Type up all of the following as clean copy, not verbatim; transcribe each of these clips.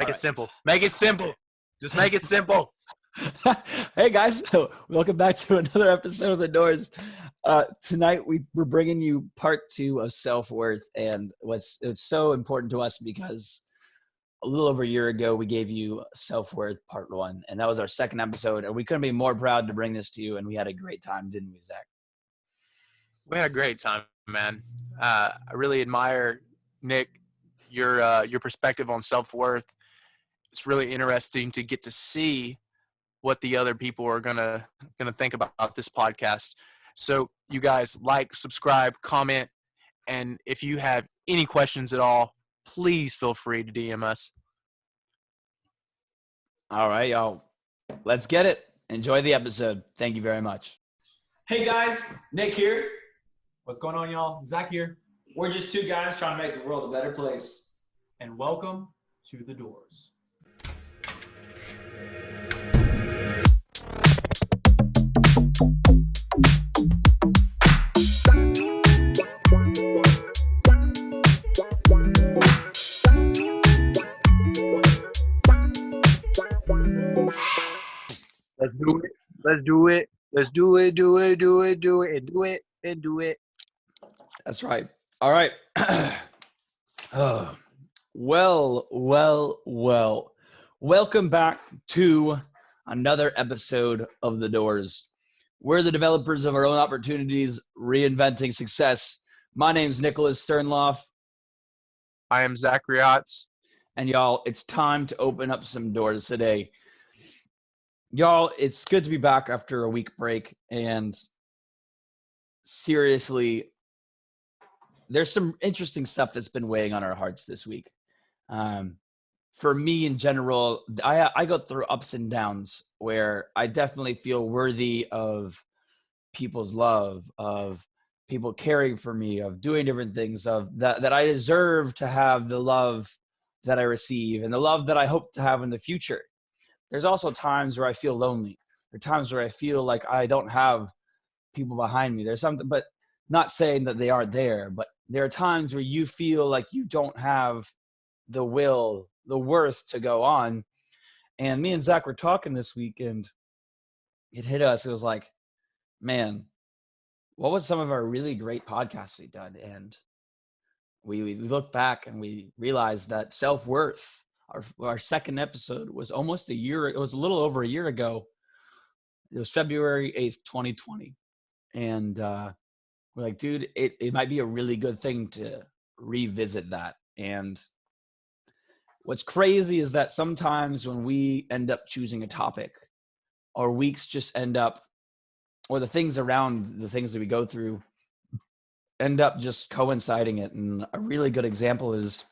Make it simple. Make it simple. Just make it simple. Hey guys, welcome back to another episode of The Doors. Tonight we're bringing you part 2 of self-worth, and it's so important to us because a little over a year ago we gave you self-worth part 1, and that was our second episode, and we couldn't be more proud to bring this to you, and we had a great time, didn't we, Zach? We had a great time, man. I really admire, Nick, your perspective on self-worth. It's really interesting to get to see what the other people are gonna think about this podcast. So you guys like, subscribe, comment, and if you have any questions at all, please feel free to DM us. All right, y'all. Let's get it. Enjoy the episode. Thank you very much. Hey guys, Nick here. What's going on, y'all? Zach here. We're just two guys trying to make the world a better place. And welcome to The Doors. Let's do it. Let's do it. Let's do it. Do it. Do it. Do it. Do it. And do it. That's right. All right. Oh, well. Welcome back to another episode of The Doors. We're the developers of our own opportunities, reinventing success. My name's Nicholas Sternloff. I am Zach Riotz. And y'all, it's time to open up some doors today. Y'all, it's good to be back after a week break. And seriously, there's some interesting stuff that's been weighing on our hearts this week. For me in general, I go through ups and downs where I definitely feel worthy of people's love, of people caring for me, of doing different things, of that I deserve to have the love that I receive and the love that I hope to have in the future. There's also times where I feel lonely. There are times where I feel like I don't have people behind me. There's something, but not saying that they aren't there, but there are times where you feel like you don't have the will, the worth to go on. And me and Zach were talking this week and it hit us. It was like, man, what was some of our really great podcasts we've done? And we looked back and we realized that self-worth, our second episode was almost a year. It was a little over a year ago. It was February 8th, 2020. And we're like, dude, it might be a really good thing to revisit that. And what's crazy is that sometimes when we end up choosing a topic, our weeks just end up, or the things around the things that we go through end up just coinciding it. And a really good example is,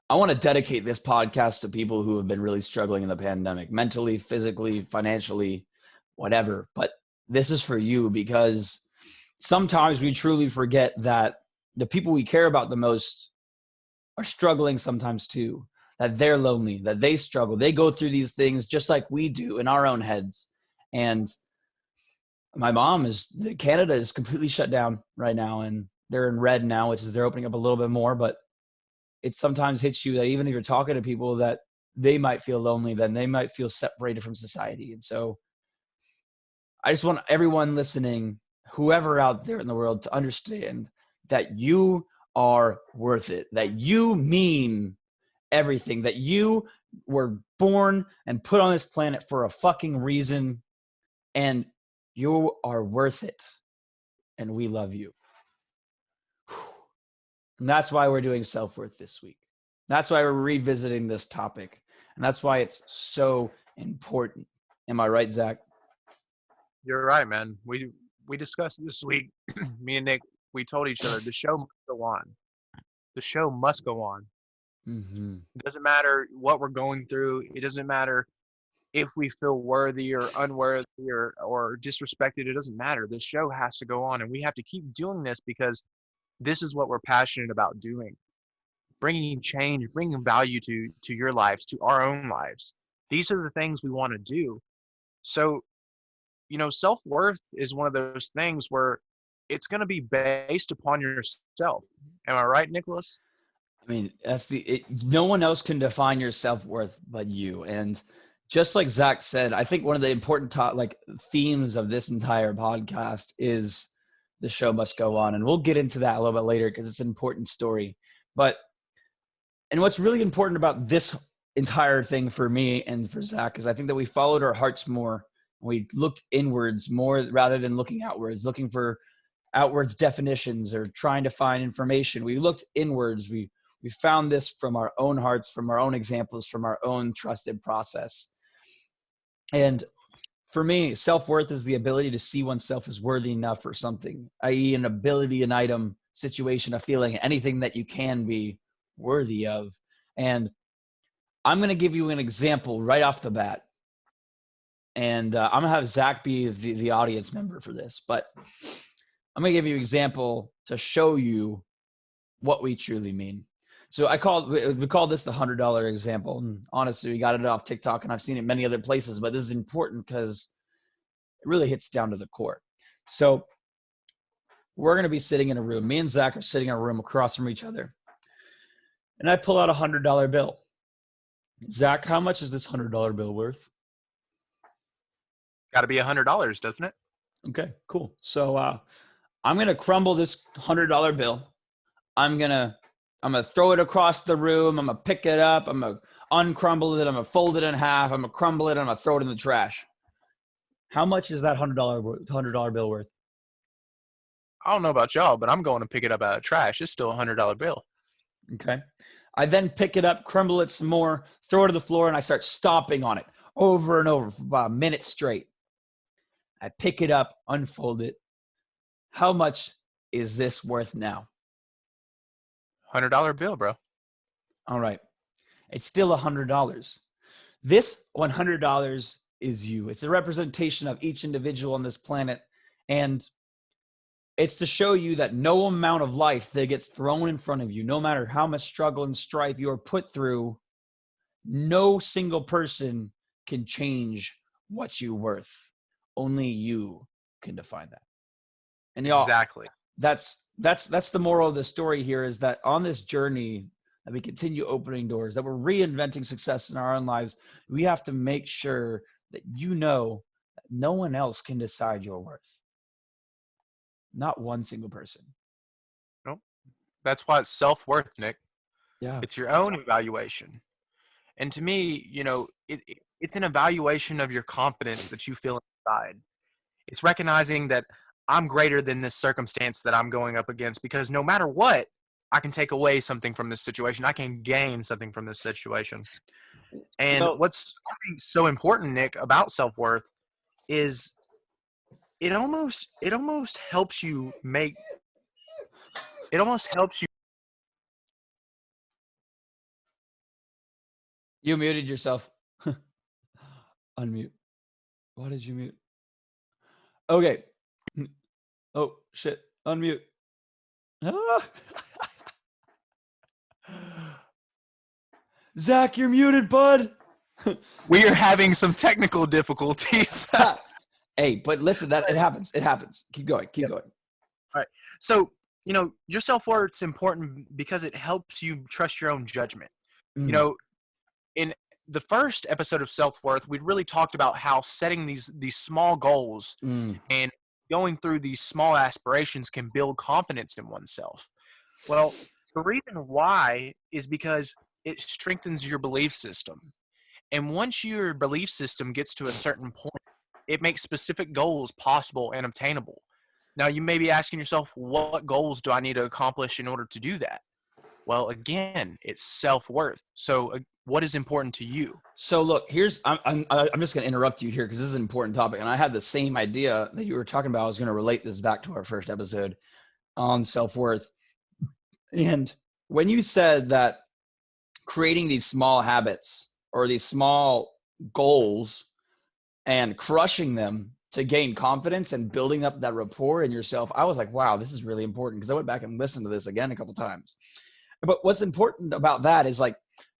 I want to dedicate this podcast to people who have been really struggling in the pandemic, mentally, physically, financially, whatever. But this is for you because sometimes we truly forget that the people we care about the most are struggling sometimes too, that they're lonely, that they struggle. They go through these things just like we do in our own heads. And my mom Canada is completely shut down right now, and they're in red now, which is they're opening up a little bit more, but it sometimes hits you that even if you're talking to people that they might feel lonely, then they might feel separated from society. And so I just want everyone listening, whoever out there in the world, to understand that you are worth it, that you mean everything, that you were born and put on this planet for a fucking reason, and you are worth it. And we love you. And that's why we're doing self-worth this week. That's why we're revisiting this topic. And that's why it's so important. Am I right, Zach? You're right, man. We discussed this week, me and Nick, we told each other the show must go on. The show must go on. Mm-hmm. It doesn't matter what we're going through. It doesn't matter if we feel worthy or unworthy or disrespected. It doesn't matter. The show has to go on, and we have to keep doing this because this is what we're passionate about doing. Bringing change, bringing value to your lives, to our own lives. These are the things we want to do. So, self-worth is one of those things where it's going to be based upon yourself. Am I right, Nicholas? I mean, no one else can define your self-worth but you. And just like Zach said, I think one of the important themes of this entire podcast is the show must go on. And we'll get into that a little bit later because it's an important story. And what's really important about this entire thing for me and for Zach is I think that we followed our hearts more. We looked inwards more rather than looking outwards, looking for outwards definitions or trying to find information. We looked inwards. We found this from our own hearts, from our own examples, from our own trusted process. And for me, self-worth is the ability to see oneself as worthy enough for something, i.e. an ability, an item, situation, a feeling, anything that you can be worthy of. And I'm going to give you an example right off the bat. And I'm going to have Zach be the audience member for this. But I'm going to give you an example to show you what we truly mean. So we call this the $100 example. And honestly, we got it off TikTok and I've seen it many other places, but this is important because it really hits down to the core. So we're going to be sitting in a room. Me and Zach are sitting in a room across from each other. And I pull out a $100 bill. Zach, how much is this $100 bill worth? Got to be $100, doesn't it? Okay, cool. So I'm going to crumble this $100 bill. I'm going to throw it across the room. I'm going to pick it up. I'm going to uncrumble it. I'm going to fold it in half. I'm going to crumble it. And I'm going to throw it in the trash. How much is that $100 bill worth? I don't know about y'all, but I'm going to pick it up out of trash. It's still a $100 bill. Okay. I then pick it up, crumble it some more, throw it to the floor, and I start stomping on it over and over for about a minute straight. I pick it up, unfold it. How much is this worth now? $100 bill, bro. All right. It's still $100. This $100 is you. It's a representation of each individual on this planet. And it's to show you that no amount of life that gets thrown in front of you, no matter how much struggle and strife you are put through, no single person can change what you're worth. Only you can define that. And y'all, exactly. That's the moral of the story here is that on this journey that we continue opening doors, that we're reinventing success in our own lives, we have to make sure that you know that no one else can decide your worth. Not one single person. Nope. That's why it's self-worth, Nick. Yeah. It's your own evaluation. And to me, it's an evaluation of your confidence that you feel inside. It's recognizing that I'm greater than this circumstance that I'm going up against because no matter what, I can take away something from this situation. I can gain something from this situation. And what's I think so important, Nick, about self-worth is it almost helps you make it almost helps you. You muted yourself. Unmute. Why did you mute? Okay. Oh, shit. Unmute. Zach, you're muted, bud. We are having some technical difficulties. Hey, but listen, it happens. It happens. Keep going. Keep going. All right. So, your self-worth's important because it helps you trust your own judgment. Mm. In the first episode of self-worth, we really talked about how setting these small goals and going through these small aspirations can build confidence in oneself. Well, the reason why is because it strengthens your belief system. And once your belief system gets to a certain point, it makes specific goals possible and obtainable. Now, you may be asking yourself, what goals do I need to accomplish in order to do that? Well, again, it's self-worth. So what is important to you? So look, I'm just going to interrupt you here because this is an important topic. And I had the same idea that you were talking about. I was going to relate this back to our first episode on self-worth. And when you said that creating these small habits or these small goals and crushing them to gain confidence and building up that rapport in yourself, I was like, wow, this is really important because I went back and listened to this again a couple times. But what's important about that is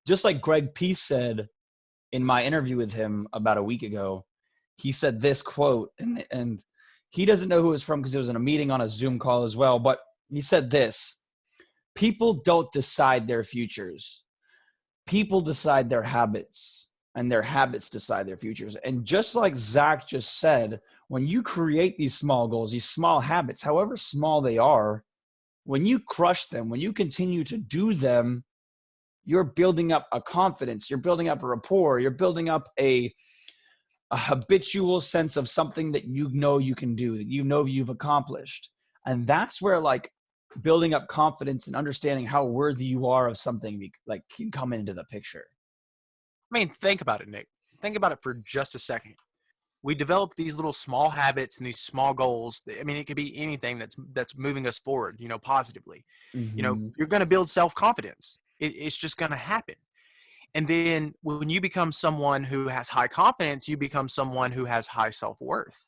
just like Greg Peace said in my interview with him about a week ago, he said this quote, and he doesn't know who it's from because it was in a meeting on a Zoom call as well, but he said this: people don't decide their futures. People decide their habits, and their habits decide their futures. And just like Zach just said, when you create these small goals, these small habits, however small they are, when you crush them, when you continue to do them, you're building up a confidence, you're building up a rapport, you're building up a habitual sense of something that you know you can do, that you know you've accomplished. And that's where like building up confidence and understanding how worthy you are of something like can come into the picture. I mean, think about it, Nick. Think about it for just a second. We develop these little small habits and these small goals. I mean, it could be anything that's moving us forward, positively. Mm-hmm. You're going to build self-confidence. It's just going to happen. And then when you become someone who has high confidence, you become someone who has high self-worth.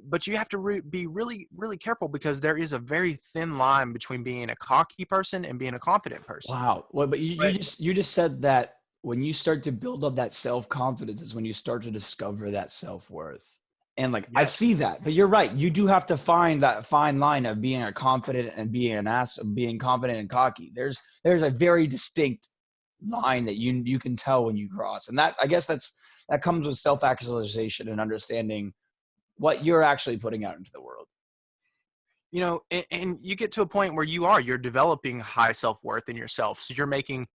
But you have to be really, really careful, because there is a very thin line between being a cocky person and being a confident person. Wow. Well, but you just said that when you start to build up that self-confidence is when you start to discover that self-worth. And like, I see that, but you're right. You do have to find that fine line of being a confident and being an ass, of being confident and cocky. There's a very distinct line that you can tell when you cross. And that, I guess that comes with self-actualization and understanding what you're actually putting out into the world. And you get to a point where you're developing high self-worth in yourself. So you're making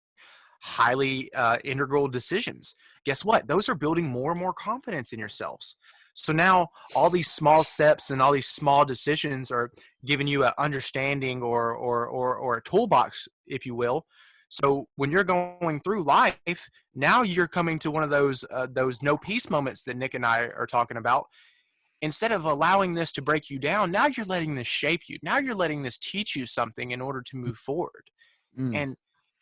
highly integral decisions. Guess what? Those are building more and more confidence in yourselves. So now all these small steps and all these small decisions are giving you an understanding or a toolbox, if you will. So when you're going through life, now you're coming to one of those no peace moments that Nick and I are talking about. Instead of allowing this to break you down, now you're letting this shape you. Now you're letting this teach you something in order to move forward. And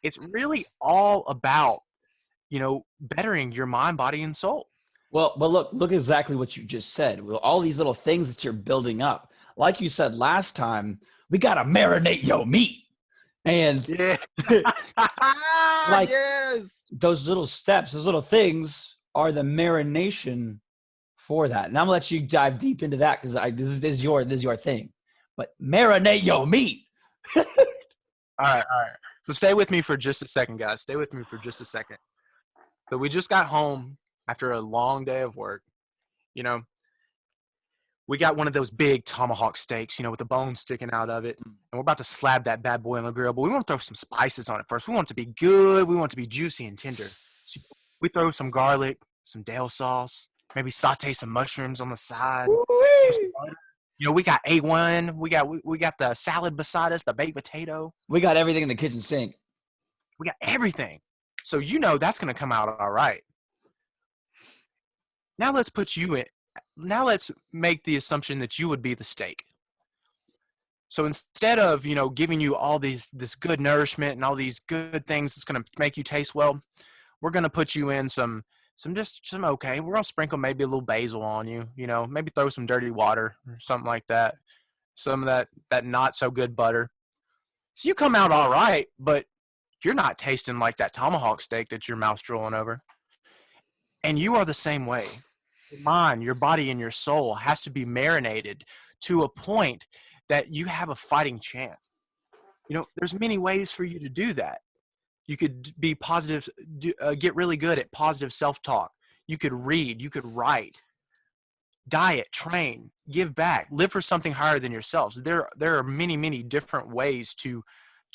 it's really all about, bettering your mind, body, and soul. Well, but look exactly what you just said. Well, all these little things that you're building up. Like you said last time, we got to marinate your meat. And like those little steps, those little things are the marination for that. And I'm gonna let you dive deep into that, because this is your thing. But marinate your meat. All right. So stay with me for just a second, guys. Stay with me for just a second. So we just got home after a long day of work. We got one of those big tomahawk steaks, with the bone sticking out of it. And we're about to slab that bad boy on the grill, but we want to throw some spices on it first. We want it to be good. We want it to be juicy and tender. So we throw some garlic, some dill sauce, maybe saute some mushrooms on the side. We got A1. We got the salad beside us, the baked potato. We got everything in the kitchen sink. We got everything. So that's going to come out all right. Now let's put you in. Now let's make the assumption that you would be the steak. So instead of, giving you all this good nourishment and all these good things that's going to make you taste well, we're going to put you in some okay. We're going to sprinkle maybe a little basil on you, maybe throw some dirty water or something like that. Some of that not so good butter. So you come out all right, but you're not tasting like that tomahawk steak that your mouth's drooling over. And you are the same way. Your mind, your body, and your soul has to be marinated to a point that you have a fighting chance. There's many ways for you to do that. You could be positive, get really good at positive self-talk. You could read, you could write, diet, train, give back, live for something higher than yourselves. There are many, many different ways to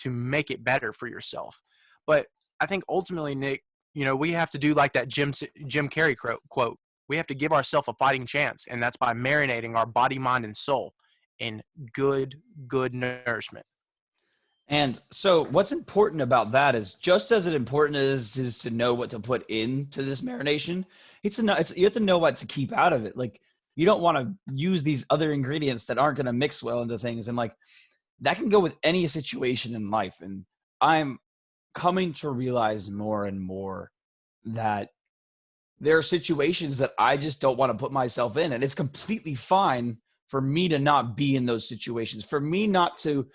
make it better for yourself. But I think ultimately, Nick, we have to do like that Jim Carrey quote. We have to give ourselves a fighting chance, and that's by marinating our body, mind, and soul in good nourishment. And so what's important about that is, just as important is to know what to put into this marination, you have to know what to keep out of it. Like, you don't want to use these other ingredients that aren't going to mix well into things. And like, that can go with any situation in life. And I'm coming to realize more and more that there are situations that I just don't want to put myself in. And it's completely fine for me to not be in those situations, for me not to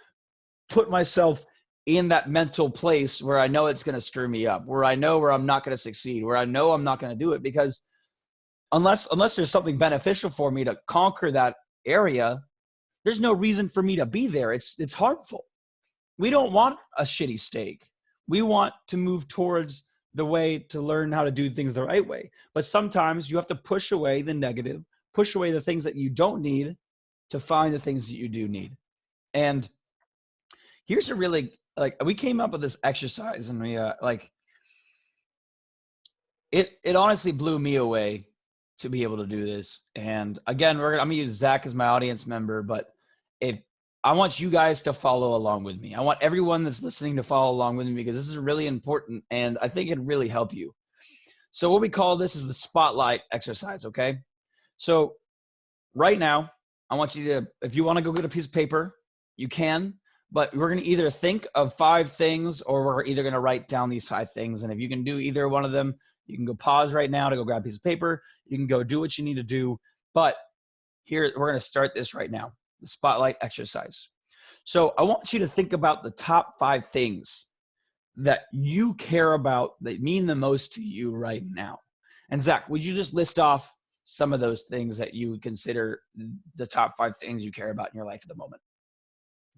put myself in that mental place where I know it's going to screw me up, where I know where I'm not going to succeed, where I know I'm not going to do it, because unless there's something beneficial for me to conquer that area, there's no reason for me to be there. It's harmful. we don't want a shitty steak. We want to move towards the way to learn how to do things the right way. But sometimes you have to push away the negative, push away the things that you don't need to find the things that you do need. And here's a really, like, we came up with this exercise, and we it honestly blew me away to be able to do this. And again, I'm gonna use Zach as my audience member, but if I want you guys to follow along with me, I want everyone that's listening to follow along with me, because this is really important, and I think it'd really help you. So what we call this is the spotlight exercise. Okay, so right now, I want you to, if you want to go get a piece of paper, you can, but we're going to either think of 5 things, or we're either going to write down these 5 things. And if you can do either one of them, you can go pause right now to go grab a piece of paper. You can go do what you need to do. But here, we're going to start this right now, the spotlight exercise. So I want you to think about the top 5 things that you care about that mean the most to you right now. And Zach, would you just list off some of those things that you consider the top 5 things you care about in your life at the moment?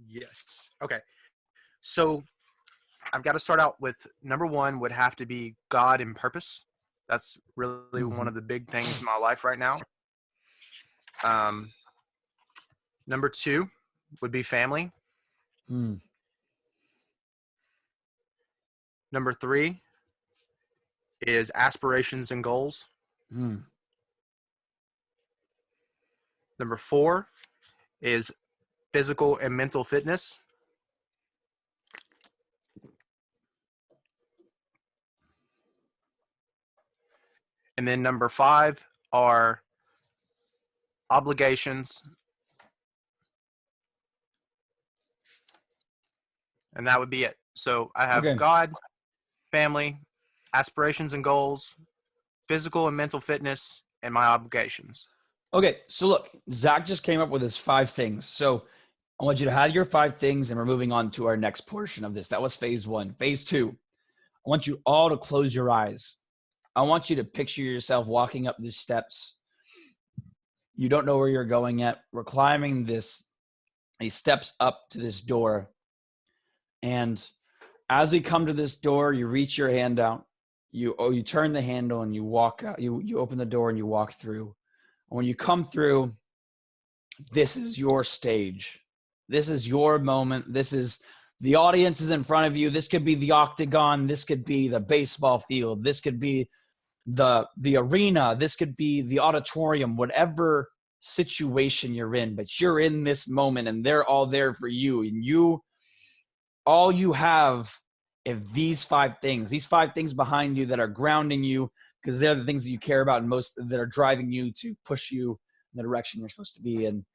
Yes. Okay. So I've got to start out with number 1 would have to be God and purpose. That's really one of the big things in my life right now. Number 2 would be family. Number 3 is aspirations and goals. Number 4 is physical and mental fitness. And then number 5 are obligations. And that would be it. So I have God, family, aspirations and goals, physical and mental fitness, and my obligations. Okay, so look, Zach just came up with his 5 things. So I want you to have your 5 things, and we're moving on to our next portion of this. That was phase 1. Phase 2, I want you all to close your eyes. I want you to picture yourself walking up these steps. You don't know where you're going yet. We're climbing these steps up to this door. And as we come to this door, you reach your hand out. You turn the handle and you walk out. You open the door and you walk through. And when you come through, this is your stage. This is your moment. This is the audience is in front of you. This could be the octagon. This could be the baseball field. This could be the arena. This could be the auditorium, whatever situation you're in, but you're in this moment and they're all there for you. And all you have is these 5 things behind you that are grounding you, because they're the things that you care about and most that are driving you to push you in the direction you're supposed to be in.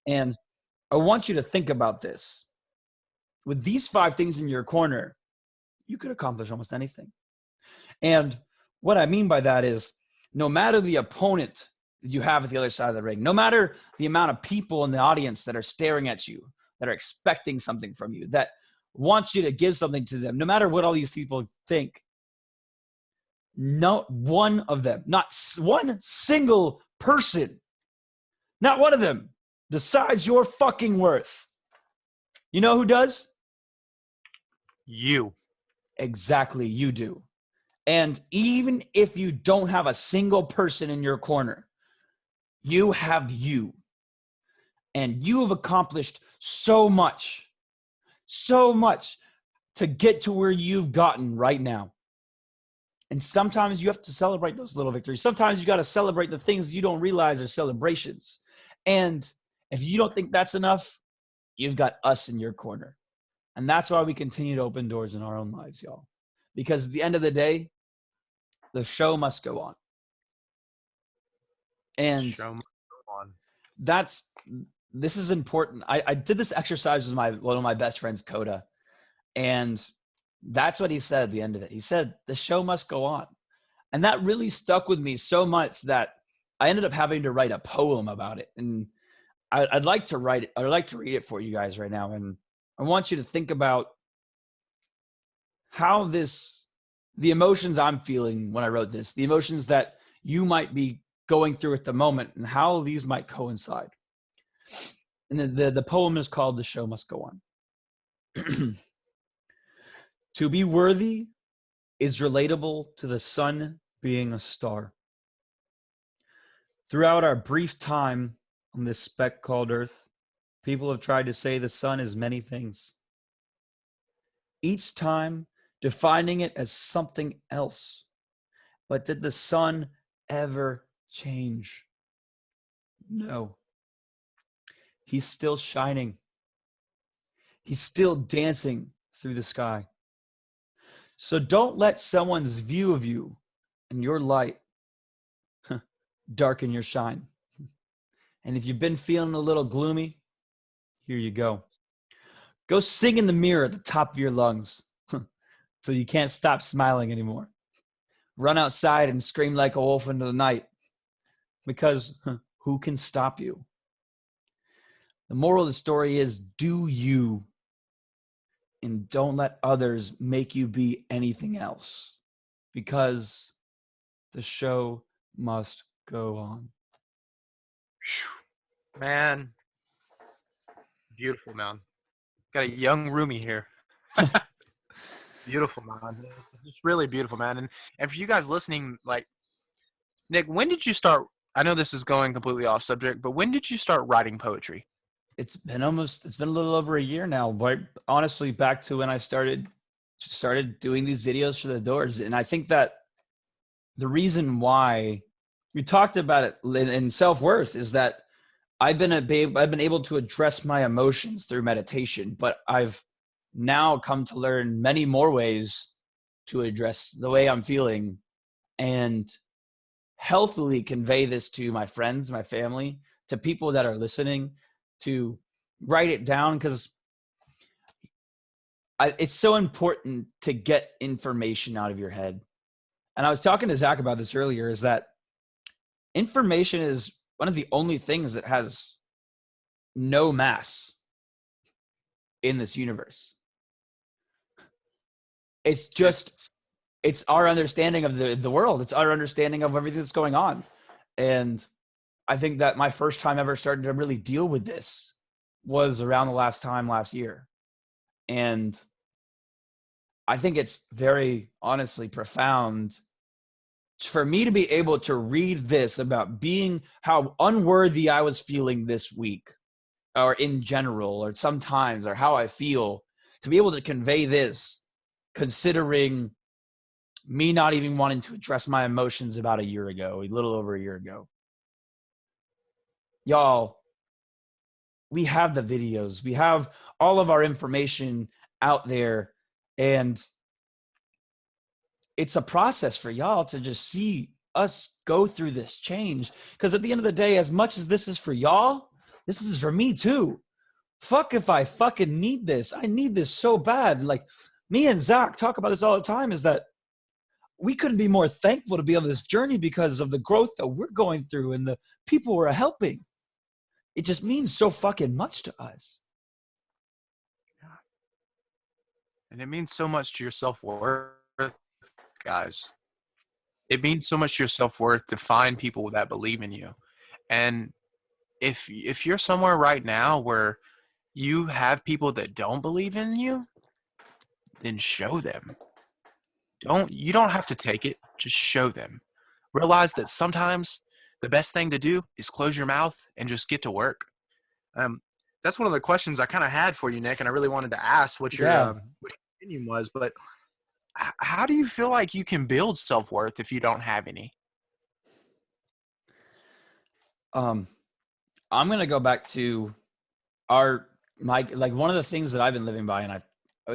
And I want you to think about this. With these 5 things in your corner, you could accomplish almost anything. And what I mean by that is, no matter the opponent that you have at the other side of the ring, no matter the amount of people in the audience that are staring at you, that are expecting something from you, that wants you to give something to them, no matter what all these people think, not one of them, not one single person, not one of them decides your fucking worth. You know who does? You. Exactly, you do. And even if you don't have a single person in your corner, you have you. And you have accomplished so much to get to where you've gotten right now. And sometimes you have to celebrate those little victories. Sometimes you got to celebrate the things you don't realize are celebrations. And if you don't think that's enough, you've got us in your corner. And that's why we continue to open doors in our own lives, y'all. Because at the end of the day, the show must go on. And Show must go on. This is important. I did this exercise with one of my best friends, Coda. And that's what he said at the end of it. He said, the show must go on. And that really stuck with me so much that I ended up having to write a poem about it. And I'd like to read it for you guys right now. And I want you to think about how the emotions I'm feeling when I wrote this, the emotions that you might be going through at the moment, and how these might coincide. And the poem is called The Show Must Go On. To be worthy is relatable to the sun being a star. Throughout our brief time on this speck called Earth, people have tried to say the sun is many things, each time defining it as something else. But did the sun ever change? No. He's still shining. He's still dancing through the sky. So don't let someone's view of you and your light darken your shine. And if you've been feeling a little gloomy, here you go. Go sing in the mirror at the top of your lungs so you can't stop smiling anymore. Run outside and scream like a wolf into the night, because who can stop you? The moral of the story is, do you, and don't let others make you be anything else, because the show must go on. Man, beautiful, man. Got a young roomie here. Beautiful, man. It's just really beautiful, man. And for you guys listening, like, Nick, when did you start? I know this is going completely off subject, but when did you start writing poetry? It's been a little over a year now, but honestly, back to when I started doing these videos for the Doors. And I think that the reason why we talked about it in self-worth is that I've been able to address my emotions through meditation, but I've now come to learn many more ways to address the way I'm feeling and healthily convey this to my friends, my family, to people that are listening, to write it down, because it's so important to get information out of your head. And I was talking to Zach about this earlier, is that information is one of the only things that has no mass in this universe. It's just, it's our understanding of the world. It's our understanding of everything that's going on. And I think that my first time ever starting to really deal with this was around the last year. And I think it's very honestly profound for me to be able to read this about being how unworthy I was feeling this week, or in general, or sometimes, or how I feel, to be able to convey this, considering me not even wanting to address my emotions about a little over a year ago. Y'all, we have the videos, we have all of our information out there, and it's a process for y'all to just see us go through this change. Because at the end of the day, as much as this is for y'all, this is for me too. Fuck if I fucking need this. I need this so bad. Like, me and Zach talk about this all the time, is that we couldn't be more thankful to be on this journey because of the growth that we're going through and the people we're helping. It just means so fucking much to us. And it means so much to your self-worth, guys. It means so much to your self-worth to find people that believe in you. And if you're somewhere right now where you have people that don't believe in you, then show them. You don't have to take it, just show them. Realize that sometimes the best thing to do is close your mouth and just get to work. That's one of the questions I kind of had for you, Nick, and I really wanted to ask what your opinion was. But how do you feel like you can build self-worth if you don't have any? I'm going to go back to one of the things that I've been living by, and I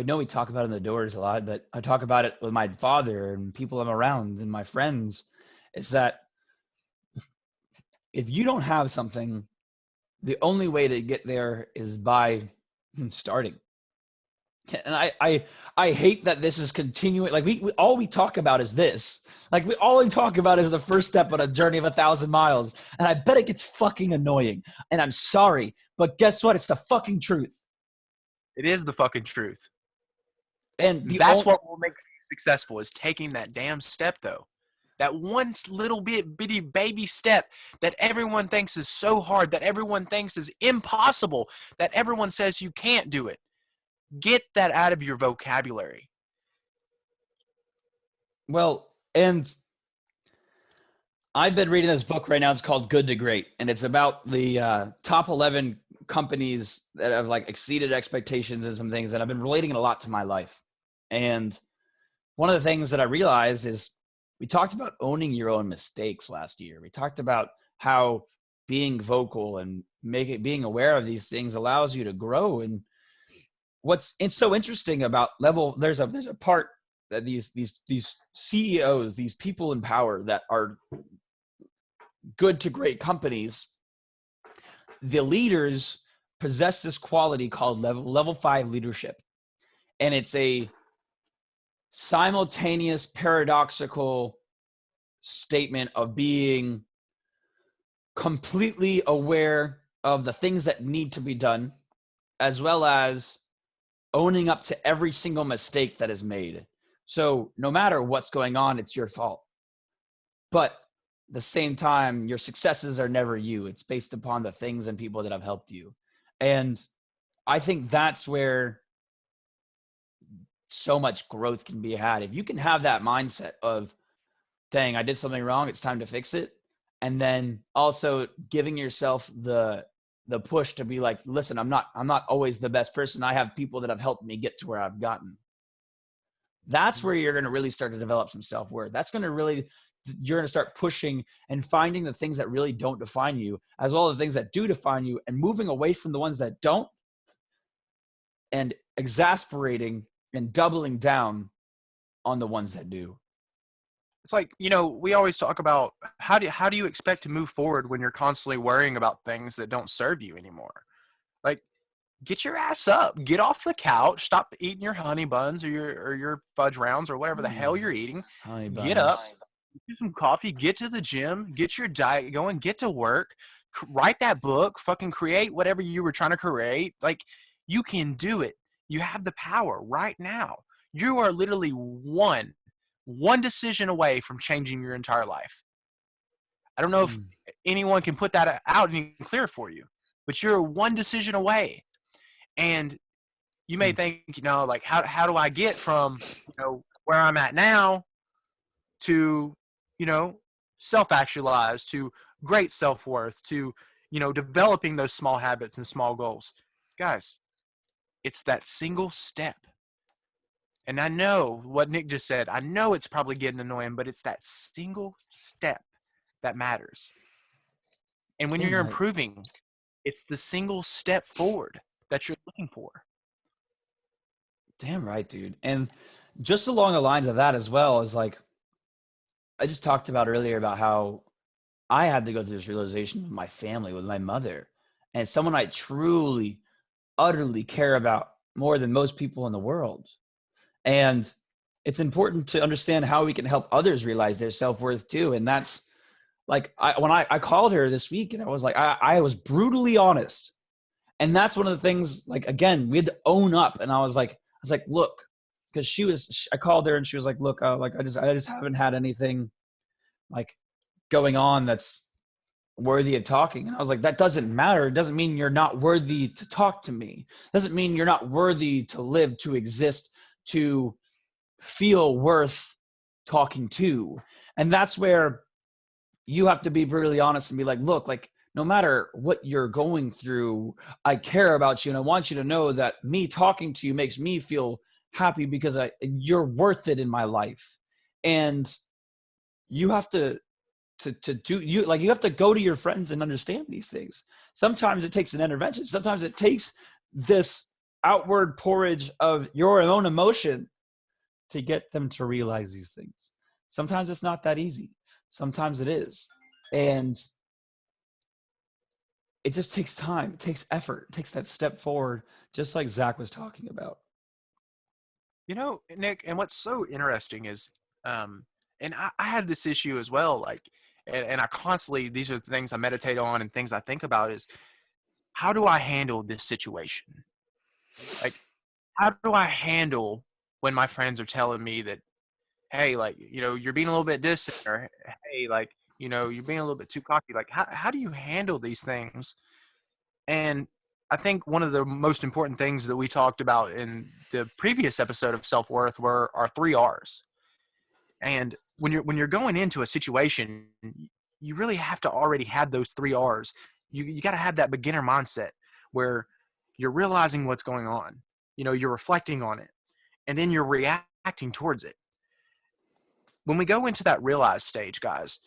know we talk about it in the Doors a lot, but I talk about it with my father and people I'm around and my friends, is that if you don't have something, the only way to get there is by starting. And I hate that this is continuing. Like we all we talk about is this. Like all we talk about is the first step on a journey of 1,000 miles. And I bet it gets fucking annoying. And I'm sorry, but guess what? It's the fucking truth. It is the fucking truth. And that's what will make you successful, is taking that damn step, though. That one little bitty baby step that everyone thinks is so hard, that everyone thinks is impossible, that everyone says you can't do it. Get that out of your vocabulary. Well, and I've been reading this book right now. It's called Good to Great, and it's about the top 11 companies that have like exceeded expectations and some things. And I've been relating it a lot to my life. And one of the things that I realized is we talked about owning your own mistakes last year. We talked about how being vocal and being aware of these things allows you to grow. And it's so interesting about level. There's a part that these CEOs, these people in power that are good to great companies, the leaders possess this quality called level 5 leadership. And it's a simultaneous paradoxical statement of being completely aware of the things that need to be done, as well as owning up to every single mistake that is made. So no matter what's going on, it's your fault. But at the same time, your successes are never you. It's based upon the things and people that have helped you. And I think that's where so much growth can be had. If you can have that mindset of, dang, I did something wrong, it's time to fix it. And then also giving yourself the push to be like, listen, I'm not always the best person. I have people that have helped me get to where I've gotten. That's where you're going to really start to develop some self-worth. You're going to start pushing and finding the things that really don't define you, as well as the things that do define you, and moving away from the ones that don't, and exasperating and doubling down on the ones that do. It's like, we always talk about how do you expect to move forward when you're constantly worrying about things that don't serve you anymore? Like, get your ass up, get off the couch, stop eating your honey buns or your fudge rounds or whatever the hell you're eating. Honey Get buns. up, do some coffee, get to the gym, get your diet going, get to work, write that book, fucking create whatever you were trying to create. Like, you can do it. You have the power right now. You are literally one decision away from changing your entire life. I don't know if anyone can put that out any clearer for you, but you're one decision away. And you may think, like, how do I get from, where I'm at now to, self-actualize, to great self-worth, to, developing those small habits and small goals. Guys, it's that single step. And I know what Nick just said. I know it's probably getting annoying, but it's that single step that matters. And when you're improving, it's the single step forward that you're looking for. Damn right, dude. And just along the lines of that as well, is like, I just talked about earlier about how I had to go through this realization with my family, with my mother, and someone I truly, utterly care about more than most people in the world. And it's important to understand how we can help others realize their self-worth too. And that's like, when I called her this week and I was like, I was brutally honest. And that's one of the things, like, again, we had to own up. And I was like, look, because I called her and she was like, look, I just haven't had anything like going on that's worthy of talking. And I was like, that doesn't matter. It doesn't mean you're not worthy to talk to me. It doesn't mean you're not worthy to live, to exist, to feel worth talking to. And that's where you have to be brutally honest and be like, look, like, no matter what you're going through, I care about you. And I want you to know that me talking to you makes me feel happy because you're worth it in my life. And you have to you have to go to your friends and understand these things. Sometimes it takes an intervention. Sometimes it takes this outward porridge of your own emotion to get them to realize these things. Sometimes it's not that easy. Sometimes it is. And it just takes time. It takes effort. It takes that step forward, just like Zach was talking about. Nick, and what's so interesting is, and I had this issue as well, like, and I constantly, these are the things I meditate on and things I think about is, how do I handle this situation? Like, how do I handle when my friends are telling me that, hey, like, you're being a little bit distant, or hey, like, you're being a little bit too cocky. Like, how do you handle these things? And I think one of the most important things that we talked about in the previous episode of Self-Worth were our 3 R's. And when you're going into a situation, you really have to already have those 3 R's. You got to have that beginner mindset where you're realizing what's going on. You're reflecting on it, and then you're reacting towards it. When we go into that realize stage, guys,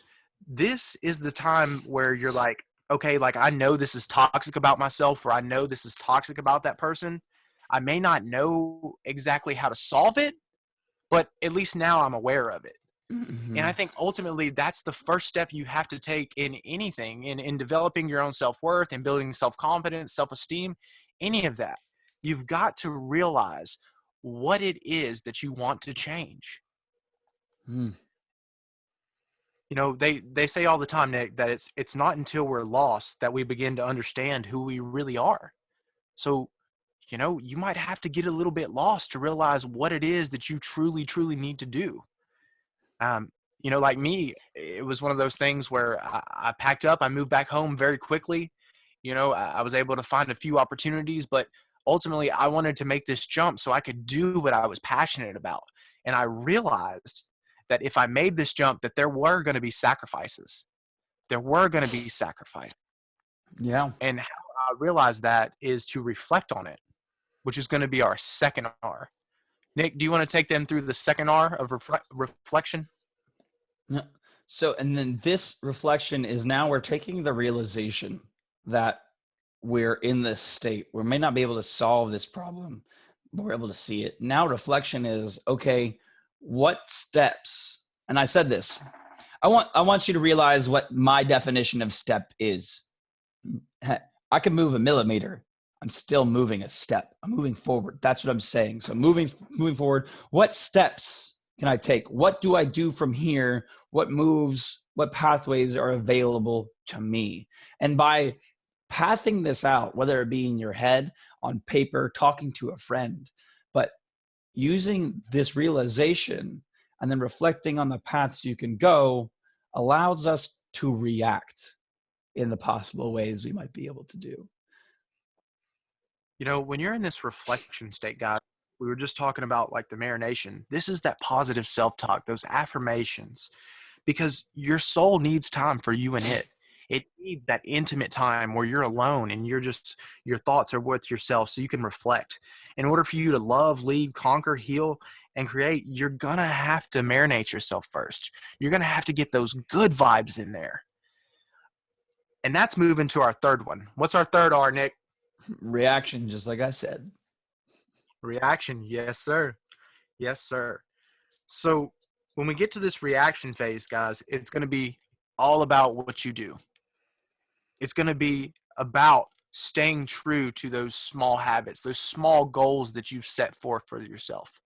this is the time where you're like, okay, like I know this is toxic about myself, or I know this is toxic about that person. I may not know exactly how to solve it, but at least now I'm aware of it. And I think ultimately that's the first step you have to take in anything, in developing your own self-worth and building self-confidence, self-esteem, any of that. You've got to realize what it is that you want to change. Mm. They say all the time, Nick, that it's not until we're lost that we begin to understand who we really are. So, you might have to get a little bit lost to realize what it is that you truly, truly need to do. Like me, it was one of those things where I packed up, I moved back home very quickly. I was able to find a few opportunities, but ultimately I wanted to make this jump so I could do what I was passionate about. And I realized that if I made this jump, that there were going to be sacrifices. There were going to be sacrifices. Yeah. And how I realized that is to reflect on it, which is going to be our second R. Nick, do you want to take them through the second R of reflection? Yeah. So, and then this reflection is now we're taking the realization that we're in this state. We may not be able to solve this problem, but we're able to see it. Now reflection is, okay, what steps? And I said this, I want you to realize what my definition of step is. I can move a millimeter. I'm still moving a step. I'm moving forward. That's what I'm saying. So moving forward, what steps can I take? What do I do from here? What moves, what pathways are available to me? And by pathing this out, whether it be in your head, on paper, talking to a friend, but using this realization and then reflecting on the paths you can go allows us to react in the possible ways we might be able to do. When you're in this reflection state, guys, we were just talking about like the marination. This is that positive self-talk, those affirmations, because your soul needs time for you and it. It needs that intimate time where you're alone and your thoughts are with yourself so you can reflect. In order for you to love, lead, conquer, heal, and create, you're going to have to marinate yourself first. You're going to have to get those good vibes in there. And that's moving to our third one. What's our third R, Nick? Reaction, just like I said. Reaction. Yes, sir. Yes, sir. So when we get to this reaction phase, guys, it's going to be all about what you do. It's going to be about staying true to those small habits, those small goals that you've set forth for yourself.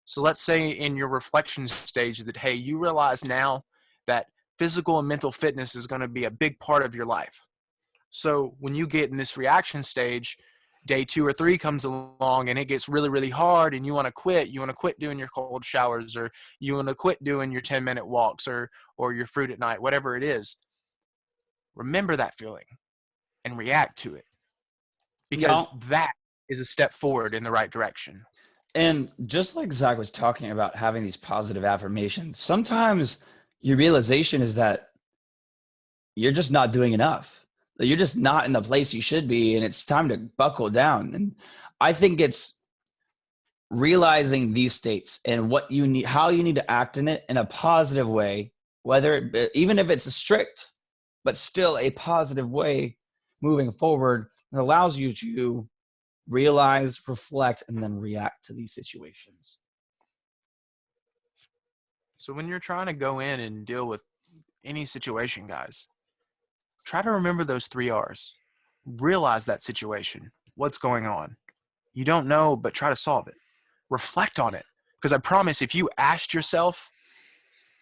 So let's say in your reflection stage that, hey, you realize now that physical and mental fitness is going to be a big part of your life. So when you get in this reaction stage, day 2 or 3 comes along and it gets really, really hard and you want to quit doing your cold showers, or you want to quit doing your 10-minute walks or your fruit at night, whatever it is. Remember that feeling and react to it, because that is a step forward in the right direction. And just like Zach was talking about having these positive affirmations, sometimes your realization is that you're just not doing enough. You're just not in the place you should be, and it's time to buckle down. And I think it's realizing these states and what you need, how you need to act in it in a positive way, even if it's a strict, but still a positive way moving forward. It allows you to realize, reflect, and then react to these situations. So when you're trying to go in and deal with any situation, guys, try to remember those 3 R's. Realize that situation. What's going on? You don't know, but try to solve it. Reflect on it. Because I promise, if you asked yourself,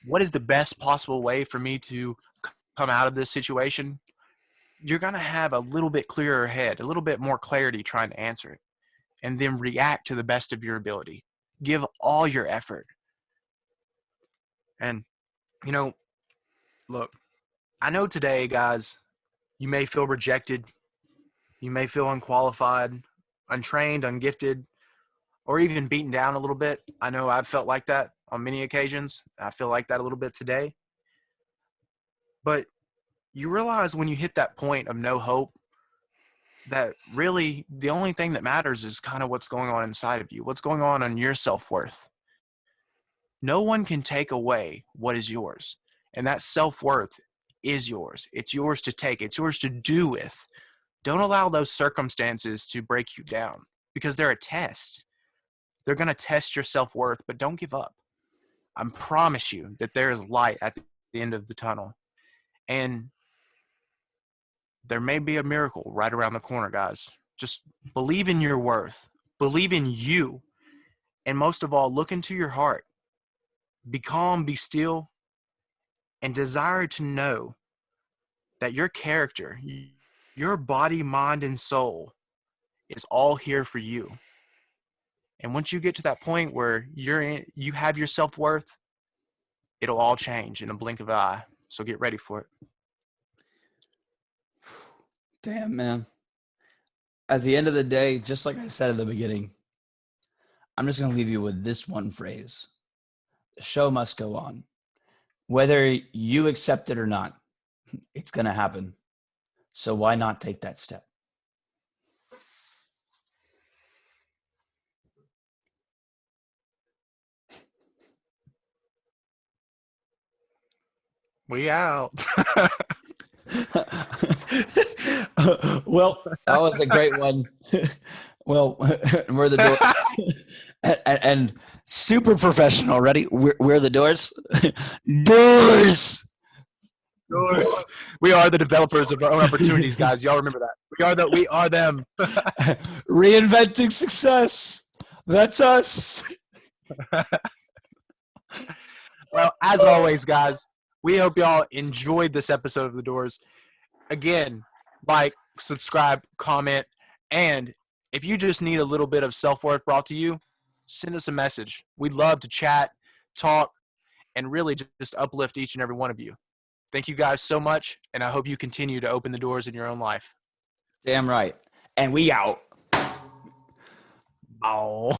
what is the best possible way for me to come out of this situation? You're going to have a little bit clearer head, a little bit more clarity trying to answer it. And then react to the best of your ability. Give all your effort. And, look, I know today, guys, you may feel rejected. You may feel unqualified, untrained, ungifted, or even beaten down a little bit. I know I've felt like that. on many occasions. I feel like that a little bit today. But you realize when you hit that point of no hope that really the only thing that matters is kind of what's going on inside of you, what's going on your self-worth. No one can take away what is yours. And that self-worth is yours. It's yours to take. It's yours to do with. Don't allow those circumstances to break you down because they're a test. They're going to test your self-worth, but don't give up. I promise you that there is light at the end of the tunnel. And there may be a miracle right around the corner, guys. Just believe in your worth. Believe in you. And most of all, look into your heart. Be calm, be still, and desire to know that your character, your body, mind, and soul is all here for you. And once you get to that point where you have your self-worth, it'll all change in a blink of an eye. So get ready for it. Damn, man. At the end of the day, just like I said at the beginning, I'm just going to leave you with this one phrase. The show must go on. Whether you accept it or not, it's going to happen. So why not take that step? We out. Well, that was a great one. Well, we're the doors. and super professional. Ready? We're the doors. Doors. Doors. We are the developers of our own opportunities, guys. Y'all remember that. We are them. Reinventing success. That's us. Well, as always, guys, we hope y'all enjoyed this episode of The Doors. Again, like, subscribe, comment, and if you just need a little bit of self-worth brought to you, send us a message. We'd love to chat, talk, and really just uplift each and every one of you. Thank you guys so much, and I hope you continue to open the doors in your own life. Damn right. And we out. Oh.